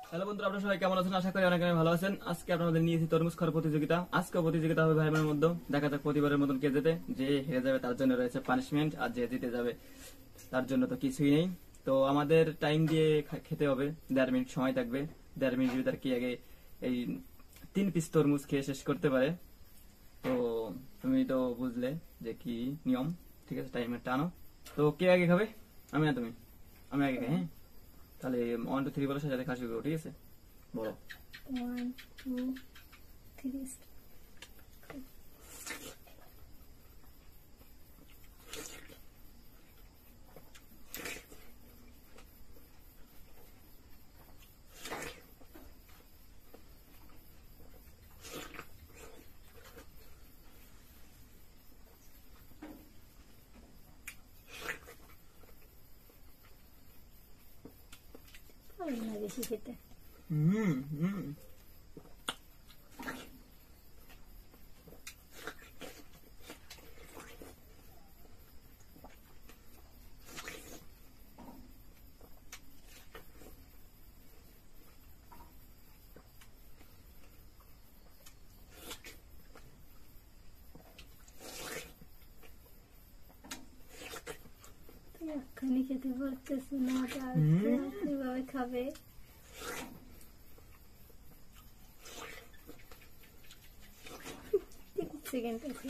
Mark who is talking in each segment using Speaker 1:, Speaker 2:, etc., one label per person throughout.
Speaker 1: Hello বন্ধুরা, আপনারা সবাই কেমন আছেন? আশা করি অনেক ভালো আছেন। আজকে আপনাদের নিয়েছি তরমুজ খাওয়ার প্রতিযোগিতা। আজকে প্রতিযোগিতা হবে ভাই বোনের মধ্যে। দেখা যাক প্রতিবারের মতন কে জেতে। যে হেরে যাবে তার জন্য রয়েছে পানিশমেন্ট, আর যে জিতে যাবে তার জন্য তো কিছুই নেই। তো আমাদের টাইম দিয়ে খেতে হবে, 1.5 মিনিট সময় থাকবে। 1.5 মিনিট ভিতর কি আগে এই 3 পিস তরমুজ খেয়ে শেষ করতে পারে। তো তুমি তো বুঝলে যে কি নিয়ম, ঠিক আছে? টাইমের টানো। তো কে আগে খাবে? আমি না তুমি? আমি আগে খাই, হ্যাঁ? তাহলে 1 2 3 বলার সাথে খাওয়া শুরু করো, ঠিক আছে? বলো।
Speaker 2: 1 2 3 না বেশি খেতে। এখনই খেতে পারতেছি না, কিভাবে খাবে? সেকেন্ড আছে।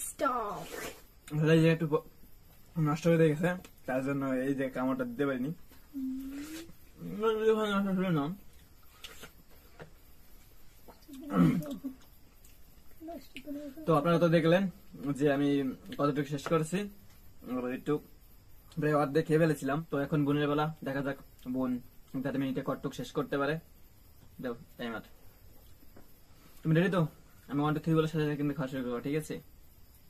Speaker 2: স্টপ।
Speaker 1: এই যে একটু নষ্ট হয়ে গেছে, তার জন্য এই যে কামড়টা দিতে পারিনি। না তো আপনারা তো দেখলেন যে আমি কতটুকু শেষ করেছি। একটু প্রায় অর্ধেক খেয়ে ফেলেছিলাম। তো এখন বোনের বেলা, দেখা যাক বোন 1.5 মিনিটে কতটুকু শেষ করতে পারে। দাও টাইমার। তুমি রেডি তো? আমি 1 2 3 বলার সাথে কিন্তু খাওয়া শুরু করবো, ঠিক আছে?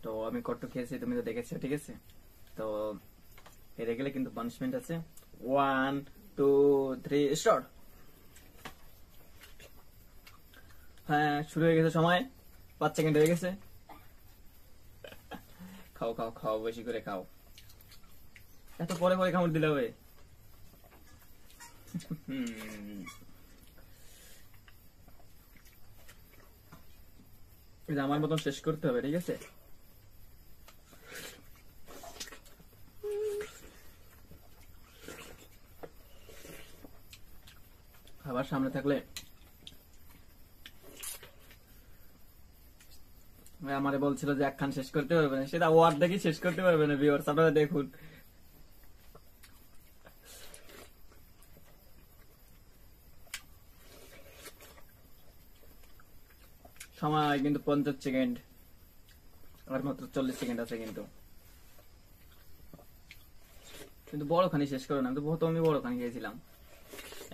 Speaker 1: তো আমি কতটুকু খেয়েছি তুমি তো দেখেছো, ঠিক আছে? তো হেরে গেলে কিন্তু পানিশমেন্ট আছে। 1 2 3 স্টার্ট। হ্যাঁ, শুরু হয়ে গেছে সময়। 5 সেকেন্ড হয়ে গেছে। খাও খাও খাও, বেশি করে খাও। এত পরে পরে কামড় দিলে হবে? আমার মতন শেষ করতে হবে, ঠিক আছে? খাবার সামনে থাকলে আমারে বলছিল যে একখান শেষ করতে পারবে না, সেটা ওয়ার্ড দেখি শেষ করতে পারবে না। ভিউয়ার্স আপনারা দেখুন, সময় কিন্তু 50 সেকেন্ড, আর মাত্র 40 সেকেন্ড আছে। কিন্তু বড় খানি শেষ করো না। আমি তো প্রথমে বড় খানি খেয়েছিলাম।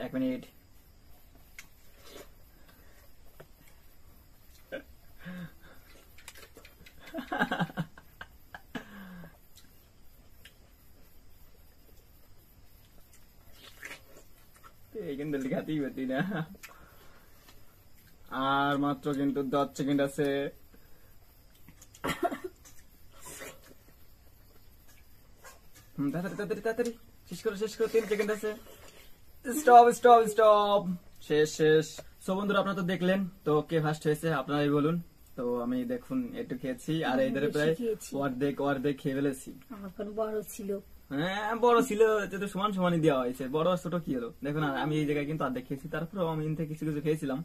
Speaker 1: 1 মিনিট। কিন্তু লিখাতেই পারতি না। আর মাত্র কিন্তু 10 সেকেন্ড আছে। তাড়াতাড়ি তাড়াতাড়ি শেষ করো 3 সেকেন্ড আছে। Stop stop stop. শেষ। সো বন্ধুরা, আপনারা তো দেখলেন। তো কে ফার্স্ট হয়েছে আপনারাই বলুন। তো আমি দেখুন একটু খেয়েছি, আর এদের প্রায় অর্ধেক খেয়ে ফেলেছি।
Speaker 2: আমার বড় ছিল।
Speaker 1: হ্যাঁ, বড় ছিল তো সমান সমানই দেওয়া হয়েছে। বড় আর ছোট কি হলো? দেখুন, আমি এই জায়গায় কিন্তু অর্ধেক খেয়েছি, তারপরেও আমি থেকে কিছু কিছু খেয়েছিলাম,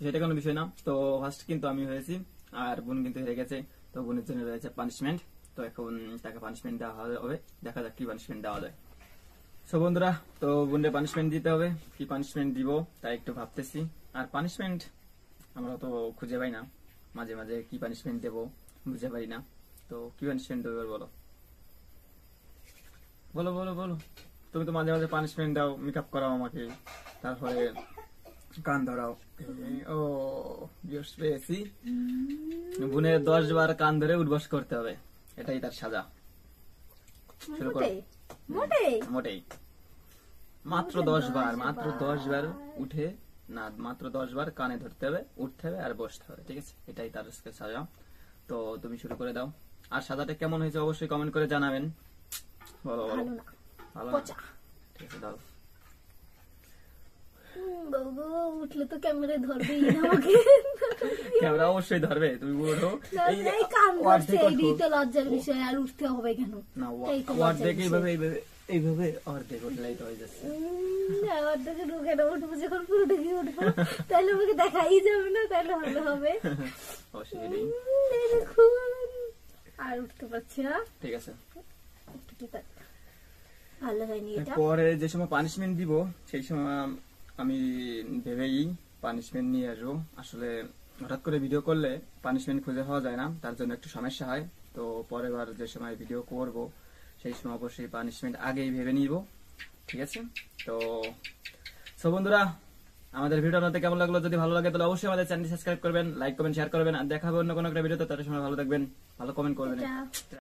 Speaker 1: সেটা কোনো বিষয় না। তো ফার্স্ট কিন্তু আমি হয়েছি, আর বোন কিন্তু হেরে গেছে। তো বোনের জন্য রয়েছে পানিশমেন্ট। তো এখন তাকে পানিশমেন্ট দেওয়া হবে, দেখা যাক কি পানিশমেন্ট দেওয়া যায়। সো বন্ধুরা, তো বোনের পানিশমেন্ট দিতে হবে। কি পানিশমেন্ট দিব তাই একটু ভাবতেছি। আর পানিশমেন্ট আমরা তো খুঁজে পাই না, মাঝে মাঝে কি পানিশমেন্ট দেবো বুঝে পাই না। তো কি পানিশমেন্ট দেবো বলো? বলো বলো বলো। তুমি তো মাঝে মাঝে পানিশমেন্ট দাও, মেকআপ করাও আমাকে, তারপরে কান ধরাও। ও বিয়স পেয়েছি। বোনের 10 বার কান ধরে উঠবস করতে হবে, এটাই তার সাজা। শুরু করো। মোটেই মাত্র 10 বার, মাত্র 10 বার উঠে না, মাত্র 10 বার কানে ধরতে হবে, উঠতে হবে আর বসতে হবে, ঠিক আছে? এটাই তার আজকে সাজা। তো তুমি শুরু করে দাও। আর সাজাটা কেমন হয়েছে অবশ্যই কমেন্ট করে জানাবেন। বলো বলো। ভালো না? ঠিক আছে দাও।
Speaker 2: বাবু উঠলে তো ক্যামেরা ধরবেই না আমাকে।
Speaker 1: ক্যামেরা অবশ্যই ধরবে, তুমি ওঠো।
Speaker 2: এই কান ধরছে, এই তো লজ্জার বিষয়, আর উঠতে হবে কেন?
Speaker 1: না
Speaker 2: এই তো
Speaker 1: অর্ধেক এইভাবে এইভাবে এইভাবে অর্ধেক উঠলেই তো হয়ে যাচ্ছে।
Speaker 2: অর্ধেকে ঢুকে না, উঠবো যখন পুরো ঢুকে উঠবো, তাহলে আমাকে দেখাই যাবে না, তাহলে ভালো হবে।
Speaker 1: অবশ্যই এটাই।
Speaker 2: দেখুন আর উঠতে পারছি না,
Speaker 1: ঠিক আছে।
Speaker 2: ভালো হয়নি এটা।
Speaker 1: পরে যে সময় পানিশমেন্ট দিব সেই সময় আমি ভেবেই পানিশমেন্ট নিয়ে আসবো। আসলে হঠাৎ করে ভিডিও করলে পানিশমেন্ট খুঁজে পাওয়া যায় না, তার জন্য একটু সমস্যা হয়। তো পরের বার যে সময় ভিডিও করব সেই সময় অবশ্যই পানিশমেন্ট আগেই ভেবে নিব, ঠিক আছে? তো বন্ধুরা, আমাদের ভিডিও আপনাদের কেমন লাগলো? যদি ভালো লাগে তাহলে অবশ্যই আমাদের চ্যানেল সাবস্ক্রাইব করবেন, লাইক করবেন, শেয়ার করবেন। আর দেখা হবে অন্য কোনো একটা ভিডিওতে। তার সময় ভালো থাকবেন, ভালো কমেন্ট করবেন।